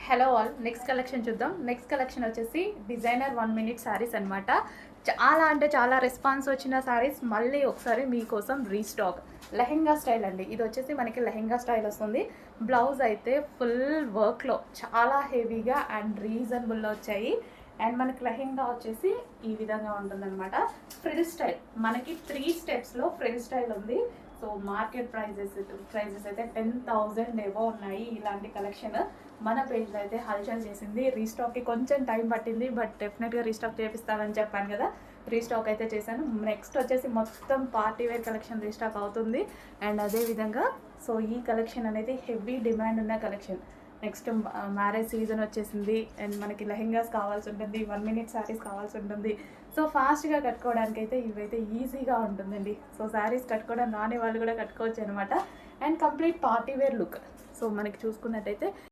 Hello all, next collection చూద్దాం. Next collection వచ్చేసి designer 1 minute saris అనమాట. చాలా అంటే చాలా రెస్పాన్స్ వచ్చిన శారీస్ మళ్ళీ ఒకసారి మీకోసం రీస్టాక్. లెహెంగా స్టైల్ అండి. ఇది వచ్చేసి మనకి లెహెంగా స్టైల్ వస్తుంది. బ్లౌజ్ అయితే ఫుల్ వర్క్లో చాలా హెవీగా అండ్ రీజనబుల్లో వచ్చాయి. అండ్ మనకి లెహెంగా వచ్చేసి ఈ విధంగా ఉంటుందన్నమాట. ఫ్రిల్ స్టైల్ మనకి 3 స్టెప్స్లో ఫ్రిల్ స్టైల్ ఉంది. సో మార్కెట్ ప్రైజెస్ అయితే 10,000 ఏవో ఉన్నాయి. ఇలాంటి కలెక్షన్ మన పేజ్లో అయితే హల్చల్ చేసింది. రీస్టాక్కి కొంచెం టైం పట్టింది, బట్ డెఫినెట్గా రీస్టాక్ చేపిస్తానని చెప్పాను కదా, రీస్టాక్ అయితే చేశాను. నెక్స్ట్ వచ్చేసి మొత్తం పార్టీ వేర్ కలెక్షన్ రీస్టాక్ అవుతుంది. అండ్ అదేవిధంగా సో ఈ కలెక్షన్ అనేది హెవీ డిమాండ్ ఉన్న కలెక్షన్. నెక్స్ట్ మ్యారేజ్ సీజన్ వచ్చేసింది అండ్ మనకి లెహెంగాస్ కావాల్సి ఉంటుంది, 1 మినిట్ శారీస్ కావాల్సి ఉంటుంది. సో ఫాస్ట్గా కట్టుకోవడానికి అయితే ఇవైతే ఈజీగా ఉంటుందండి. సో శారీస్ కట్టుకోవడం రాని వాళ్ళు కూడా కట్టుకోవచ్చు అనమాట. And complete party wear look. So మనకి చూసుకున్నట్టయితే